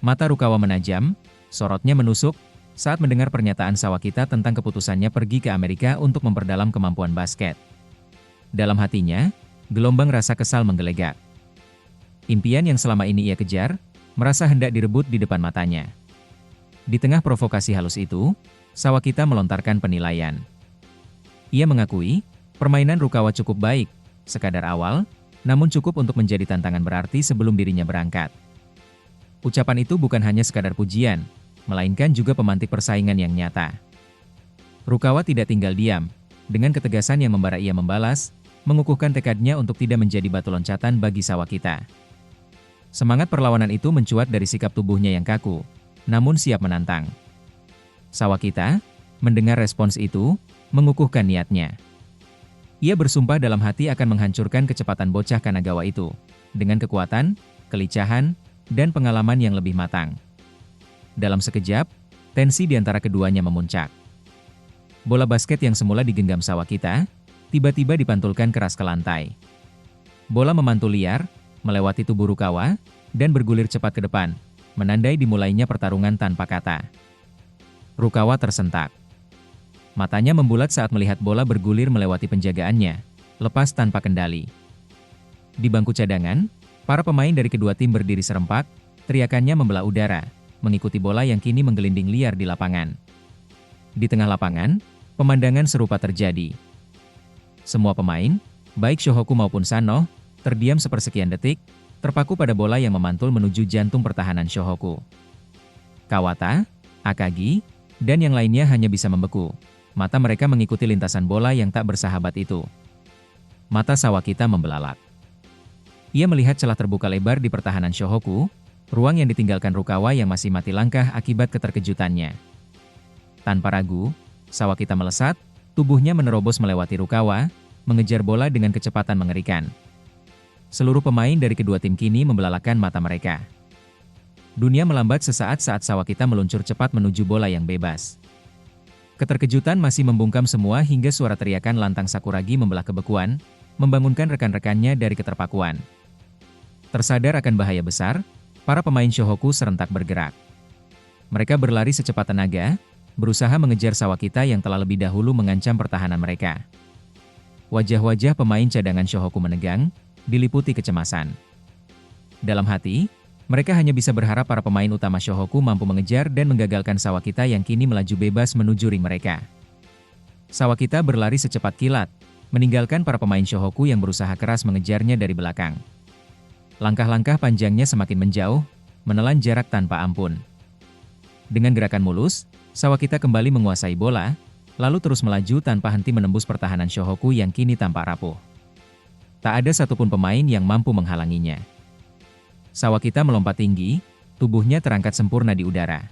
Mata Rukawa menajam, sorotnya menusuk, saat mendengar pernyataan Sawakita tentang keputusannya pergi ke Amerika untuk memperdalam kemampuan basket. Dalam hatinya, gelombang rasa kesal menggelegak. Impian yang selama ini ia kejar, merasa hendak direbut di depan matanya. Di tengah provokasi halus itu, Sawakita melontarkan penilaian. Ia mengakui, permainan Rukawa cukup baik, sekadar awal, namun cukup untuk menjadi tantangan berarti sebelum dirinya berangkat. Ucapan itu bukan hanya sekadar pujian, melainkan juga pemantik persaingan yang nyata. Rukawa tidak tinggal diam, dengan ketegasan yang membara ia membalas, mengukuhkan tekadnya untuk tidak menjadi batu loncatan bagi Sawakita. Semangat perlawanan itu mencuat dari sikap tubuhnya yang kaku, namun siap menantang. Sawakita, mendengar respons itu, mengukuhkan niatnya. Ia bersumpah dalam hati akan menghancurkan kecepatan bocah Kanagawa itu, dengan kekuatan, kelicahan, dan pengalaman yang lebih matang. Dalam sekejap, tensi di antara keduanya memuncak. Bola basket yang semula digenggam Sawakita, tiba-tiba dipantulkan keras ke lantai. Bola memantul liar, melewati tubuh Rukawa, dan bergulir cepat ke depan, menandai dimulainya pertarungan tanpa kata. Rukawa tersentak. Matanya membulat saat melihat bola bergulir melewati penjagaannya, lepas tanpa kendali. Di bangku cadangan, para pemain dari kedua tim berdiri serempak, teriakannya membelah udara, mengikuti bola yang kini menggelinding liar di lapangan. Di tengah lapangan, pemandangan serupa terjadi. Semua pemain, baik Shohoku maupun Sano, terdiam sepersekian detik, terpaku pada bola yang memantul menuju jantung pertahanan Shohoku. Kawata, Akagi, dan yang lainnya hanya bisa membeku. Mata mereka mengikuti lintasan bola yang tak bersahabat itu. Mata Sawakita membelalak. Ia melihat celah terbuka lebar di pertahanan Shohoku, ruang yang ditinggalkan Rukawa yang masih mati langkah akibat keterkejutannya. Tanpa ragu, Sawakita melesat, tubuhnya menerobos melewati Rukawa, mengejar bola dengan kecepatan mengerikan. Seluruh pemain dari kedua tim kini membelalakkan mata mereka. Dunia melambat sesaat saat Sawakita meluncur cepat menuju bola yang bebas. Keterkejutan masih membungkam semua hingga suara teriakan lantang Sakuragi membelah kebekuan, membangunkan rekan-rekannya dari keterpakuan. Tersadar akan bahaya besar, para pemain Shohoku serentak bergerak. Mereka berlari secepat tenaga, berusaha mengejar Sawakita yang telah lebih dahulu mengancam pertahanan mereka. Wajah-wajah pemain cadangan Shohoku menegang, diliputi kecemasan. Dalam hati, mereka hanya bisa berharap para pemain utama Shohoku mampu mengejar dan menggagalkan Sawakita yang kini melaju bebas menuju ring mereka. Sawakita berlari secepat kilat, meninggalkan para pemain Shohoku yang berusaha keras mengejarnya dari belakang. Langkah-langkah panjangnya semakin menjauh, menelan jarak tanpa ampun. Dengan gerakan mulus, Sawakita kembali menguasai bola, lalu terus melaju tanpa henti menembus pertahanan Shohoku yang kini tampak rapuh. Tak ada satupun pemain yang mampu menghalanginya. Sawakita melompat tinggi, tubuhnya terangkat sempurna di udara.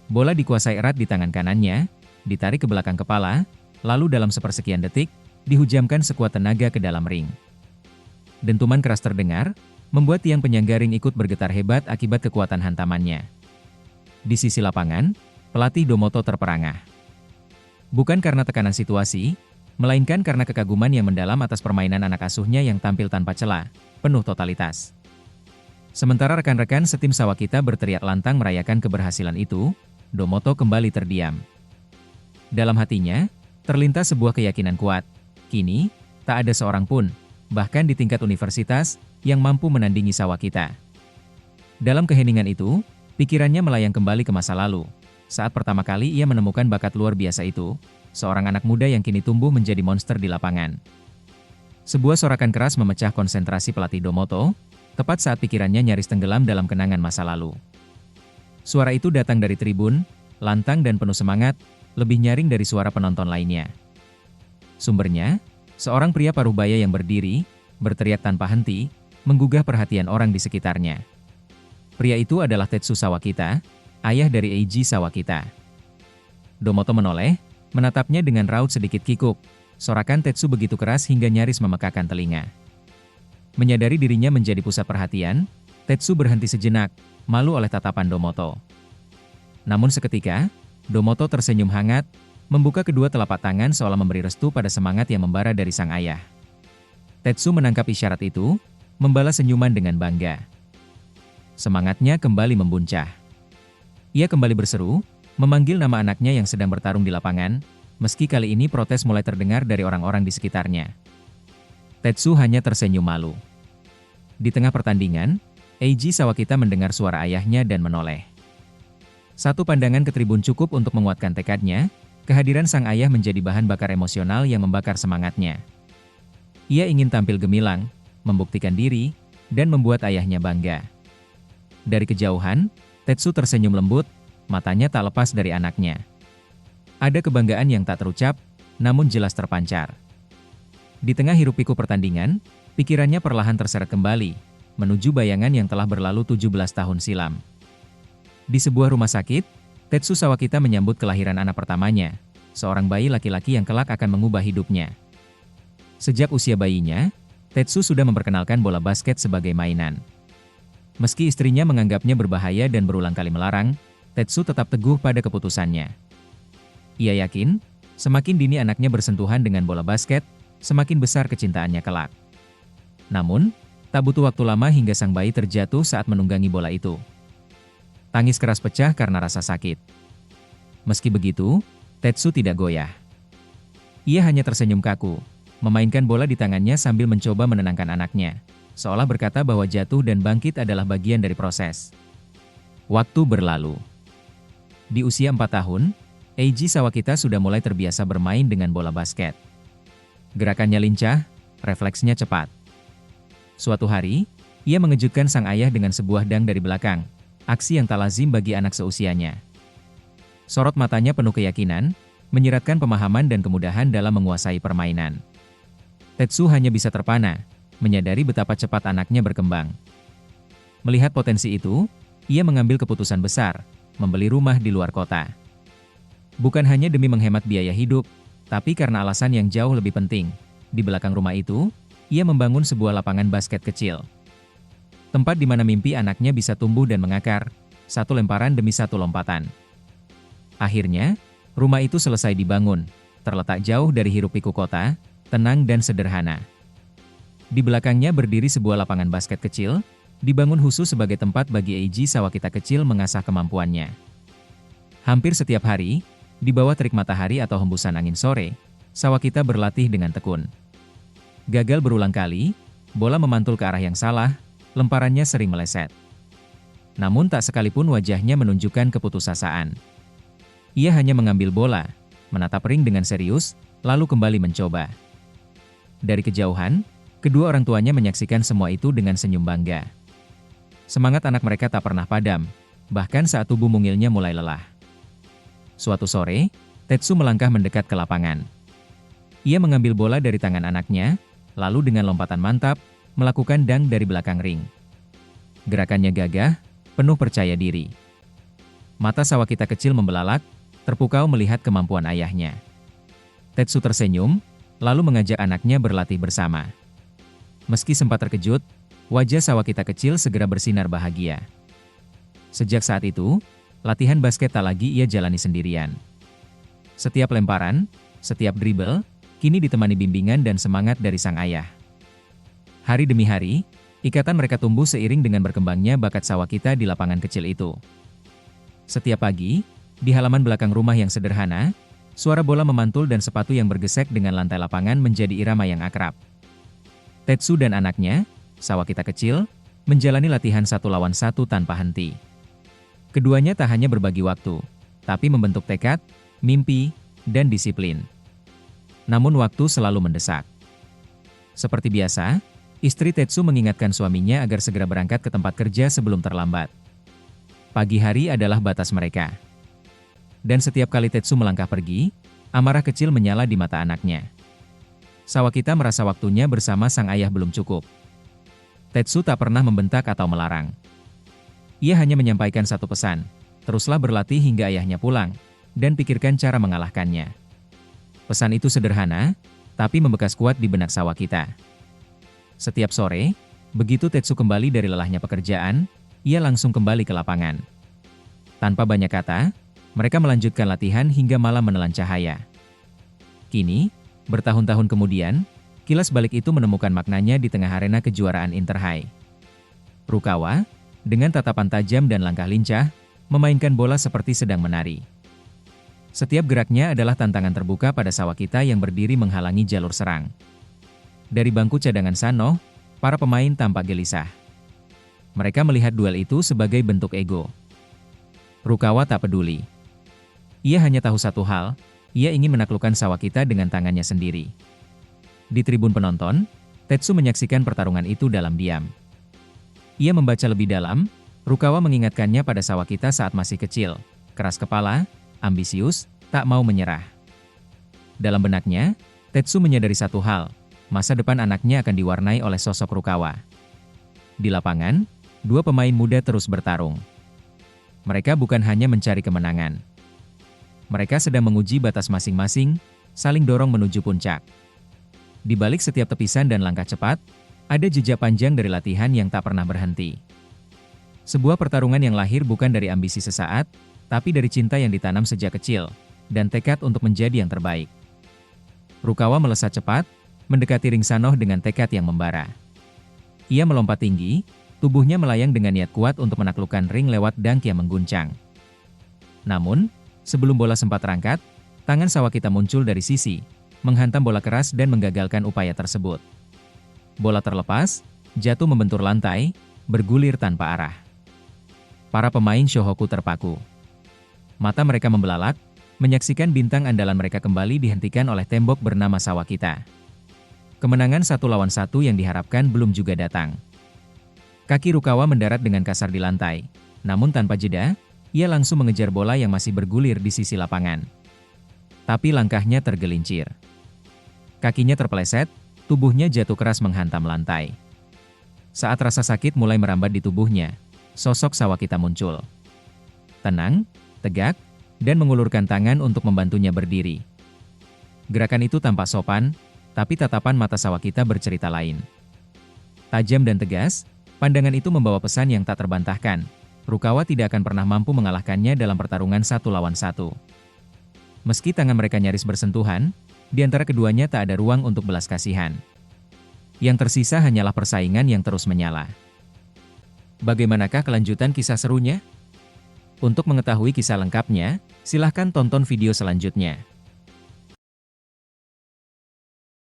Bola dikuasai erat di tangan kanannya, ditarik ke belakang kepala, lalu dalam sepersekian detik, dihujamkan sekuat tenaga ke dalam ring. Dentuman keras terdengar, membuat tiang penyangga ring ikut bergetar hebat akibat kekuatan hantamannya. Di sisi lapangan, pelatih Domoto terperangah. Bukan karena tekanan situasi, melainkan karena kekaguman yang mendalam atas permainan anak asuhnya yang tampil tanpa celah, penuh totalitas. Sementara rekan-rekan setim Sawakita berteriak lantang merayakan keberhasilan itu, Domoto kembali terdiam. Dalam hatinya, terlintas sebuah keyakinan kuat. Kini, tak ada seorang pun, bahkan di tingkat universitas, yang mampu menandingi Sawakita. Dalam keheningan itu, pikirannya melayang kembali ke masa lalu. Saat pertama kali ia menemukan bakat luar biasa itu, seorang anak muda yang kini tumbuh menjadi monster di lapangan. Sebuah sorakan keras memecah konsentrasi pelatih Domoto, tepat saat pikirannya nyaris tenggelam dalam kenangan masa lalu. Suara itu datang dari tribun, lantang dan penuh semangat, lebih nyaring dari suara penonton lainnya. Sumbernya, seorang pria parubaya yang berdiri, berteriak tanpa henti, menggugah perhatian orang di sekitarnya. Pria itu adalah Tetsu Sawakita, ayah dari Eiji Sawakita. Domoto menoleh, menatapnya dengan raut sedikit kikuk. Sorakan Tetsu begitu keras hingga nyaris memekakan telinga. Menyadari dirinya menjadi pusat perhatian, Tetsu berhenti sejenak, malu oleh tatapan Domoto. Namun seketika, Domoto tersenyum hangat, membuka kedua telapak tangan seolah memberi restu pada semangat yang membara dari sang ayah. Tetsu menangkap isyarat itu, membalas senyuman dengan bangga. Semangatnya kembali membuncah. Ia kembali berseru, memanggil nama anaknya yang sedang bertarung di lapangan, meski kali ini protes mulai terdengar dari orang-orang di sekitarnya. Tetsu hanya tersenyum malu. Di tengah pertandingan, Eiji Sawakita mendengar suara ayahnya dan menoleh. Satu pandangan ke tribun cukup untuk menguatkan tekadnya, kehadiran sang ayah menjadi bahan bakar emosional yang membakar semangatnya. Ia ingin tampil gemilang, membuktikan diri, dan membuat ayahnya bangga. Dari kejauhan, Tetsu tersenyum lembut, matanya tak lepas dari anaknya. Ada kebanggaan yang tak terucap, namun jelas terpancar. Di tengah hiruk-pikuk pertandingan, pikirannya perlahan terseret kembali, menuju bayangan yang telah berlalu 17 tahun silam. Di sebuah rumah sakit, Tetsu Sawakita menyambut kelahiran anak pertamanya, seorang bayi laki-laki yang kelak akan mengubah hidupnya. Sejak usia bayinya, Tetsu sudah memperkenalkan bola basket sebagai mainan. Meski istrinya menganggapnya berbahaya dan berulang kali melarang, Tetsu tetap teguh pada keputusannya. Ia yakin, semakin dini anaknya bersentuhan dengan bola basket, semakin besar kecintaannya kelak. Namun, tak butuh waktu lama hingga sang bayi terjatuh saat menunggangi bola itu. Tangis keras pecah karena rasa sakit. Meski begitu, Tetsu tidak goyah. Ia hanya tersenyum kaku, memainkan bola di tangannya sambil mencoba menenangkan anaknya, seolah berkata bahwa jatuh dan bangkit adalah bagian dari proses. Waktu berlalu. Di usia 4 tahun, Eiji Sawakita sudah mulai terbiasa bermain dengan bola basket. Gerakannya lincah, refleksnya cepat. Suatu hari, ia mengejutkan sang ayah dengan sebuah dang dari belakang, aksi yang tak lazim bagi anak seusianya. Sorot matanya penuh keyakinan, menyiratkan pemahaman dan kemudahan dalam menguasai permainan. Tetsu hanya bisa terpana, menyadari betapa cepat anaknya berkembang. Melihat potensi itu, ia mengambil keputusan besar, membeli rumah di luar kota. Bukan hanya demi menghemat biaya hidup, tapi karena alasan yang jauh lebih penting. Di belakang rumah itu, ia membangun sebuah lapangan basket kecil. Tempat di mana mimpi anaknya bisa tumbuh dan mengakar, satu lemparan demi satu lompatan. Akhirnya, rumah itu selesai dibangun, terletak jauh dari hiruk-pikuk kota, tenang dan sederhana. Di belakangnya berdiri sebuah lapangan basket kecil, dibangun khusus sebagai tempat bagi Eiji Sawakita kecil mengasah kemampuannya. Hampir setiap hari, di bawah terik matahari atau hembusan angin sore, Sawakita berlatih dengan tekun. Gagal berulang kali, bola memantul ke arah yang salah, lemparannya sering meleset. Namun tak sekalipun wajahnya menunjukkan keputusasaan. Ia hanya mengambil bola, menatap ring dengan serius, lalu kembali mencoba. Dari kejauhan, kedua orang tuanya menyaksikan semua itu dengan senyum bangga. Semangat anak mereka tak pernah padam, bahkan saat tubuh mungilnya mulai lelah. Suatu sore, Tetsu melangkah mendekat ke lapangan. Ia mengambil bola dari tangan anaknya, lalu dengan lompatan mantap, melakukan dang dari belakang ring. Gerakannya gagah, penuh percaya diri. Mata Sawakita kecil membelalak, terpukau melihat kemampuan ayahnya. Tetsu tersenyum, lalu mengajak anaknya berlatih bersama. Meski sempat terkejut, wajah Sawakita kecil segera bersinar bahagia. Sejak saat itu, latihan basket tak lagi ia jalani sendirian. Setiap lemparan, setiap dribble, kini ditemani bimbingan dan semangat dari sang ayah. Hari demi hari, ikatan mereka tumbuh seiring dengan berkembangnya bakat Sawakita di lapangan kecil itu. Setiap pagi, di halaman belakang rumah yang sederhana, suara bola memantul dan sepatu yang bergesek dengan lantai lapangan menjadi irama yang akrab. Tetsu dan anaknya, Sawakita kecil, menjalani latihan 1 lawan 1 tanpa henti. Keduanya tak hanya berbagi waktu, tapi membentuk tekad, mimpi, dan disiplin. Namun waktu selalu mendesak. Seperti biasa, istri Tetsu mengingatkan suaminya agar segera berangkat ke tempat kerja sebelum terlambat. Pagi hari adalah batas mereka. Dan setiap kali Tetsu melangkah pergi, amarah kecil menyala di mata anaknya. Sawakita merasa waktunya bersama sang ayah belum cukup. Tetsu tak pernah membentak atau melarang. Ia hanya menyampaikan satu pesan, teruslah berlatih hingga ayahnya pulang, dan pikirkan cara mengalahkannya. Pesan itu sederhana, tapi membekas kuat di benak Sawakita. Setiap sore, begitu Tetsu kembali dari lelahnya pekerjaan, ia langsung kembali ke lapangan. Tanpa banyak kata, mereka melanjutkan latihan hingga malam menelan cahaya. Kini, bertahun-tahun kemudian, kilas balik itu menemukan maknanya di tengah arena kejuaraan Interhigh. Rukawa, dengan tatapan tajam dan langkah lincah, memainkan bola seperti sedang menari. Setiap geraknya adalah tantangan terbuka pada Sawakita yang berdiri menghalangi jalur serang. Dari bangku cadangan Sanoh, para pemain tampak gelisah. Mereka melihat duel itu sebagai bentuk ego. Rukawa tak peduli. Ia hanya tahu satu hal, ia ingin menaklukkan Sawakita dengan tangannya sendiri. Di tribun penonton, Tetsu menyaksikan pertarungan itu dalam diam. Ia membaca lebih dalam, Rukawa mengingatkannya pada Sawakita saat masih kecil, keras kepala, ambisius, tak mau menyerah. Dalam benaknya, Tetsu menyadari satu hal, masa depan anaknya akan diwarnai oleh sosok Rukawa. Di lapangan, dua pemain muda terus bertarung. Mereka bukan hanya mencari kemenangan. Mereka sedang menguji batas masing-masing, saling dorong menuju puncak. Di balik setiap tepisan dan langkah cepat, ada jejak panjang dari latihan yang tak pernah berhenti. Sebuah pertarungan yang lahir bukan dari ambisi sesaat, tapi dari cinta yang ditanam sejak kecil, dan tekad untuk menjadi yang terbaik. Rukawa melesat cepat, mendekati ring Sanoh dengan tekad yang membara. Ia melompat tinggi, tubuhnya melayang dengan niat kuat untuk menaklukkan ring lewat dunk yang mengguncang. Namun, sebelum bola sempat terangkat, tangan Sawakita muncul dari sisi, menghantam bola keras dan menggagalkan upaya tersebut. Bola terlepas, jatuh membentur lantai, bergulir tanpa arah. Para pemain Shohoku terpaku. Mata mereka membelalak, menyaksikan bintang andalan mereka kembali dihentikan oleh tembok bernama Sawakita. Kemenangan 1-1 yang diharapkan belum juga datang. Kaki Rukawa mendarat dengan kasar di lantai, namun tanpa jeda, ia langsung mengejar bola yang masih bergulir di sisi lapangan. Tapi langkahnya tergelincir. Kakinya terpeleset, tubuhnya jatuh keras menghantam lantai. Saat rasa sakit mulai merambat di tubuhnya, sosok Sawakita muncul. Tenang, tegak, dan mengulurkan tangan untuk membantunya berdiri. Gerakan itu tampak sopan, tapi tatapan mata Sawakita bercerita lain. Tajam dan tegas, pandangan itu membawa pesan yang tak terbantahkan. Rukawa tidak akan pernah mampu mengalahkannya dalam pertarungan 1-1. Meski tangan mereka nyaris bersentuhan, di antara keduanya tak ada ruang untuk belas kasihan. Yang tersisa hanyalah persaingan yang terus menyala. Bagaimanakah kelanjutan kisah serunya? Untuk mengetahui kisah lengkapnya, silahkan tonton video selanjutnya.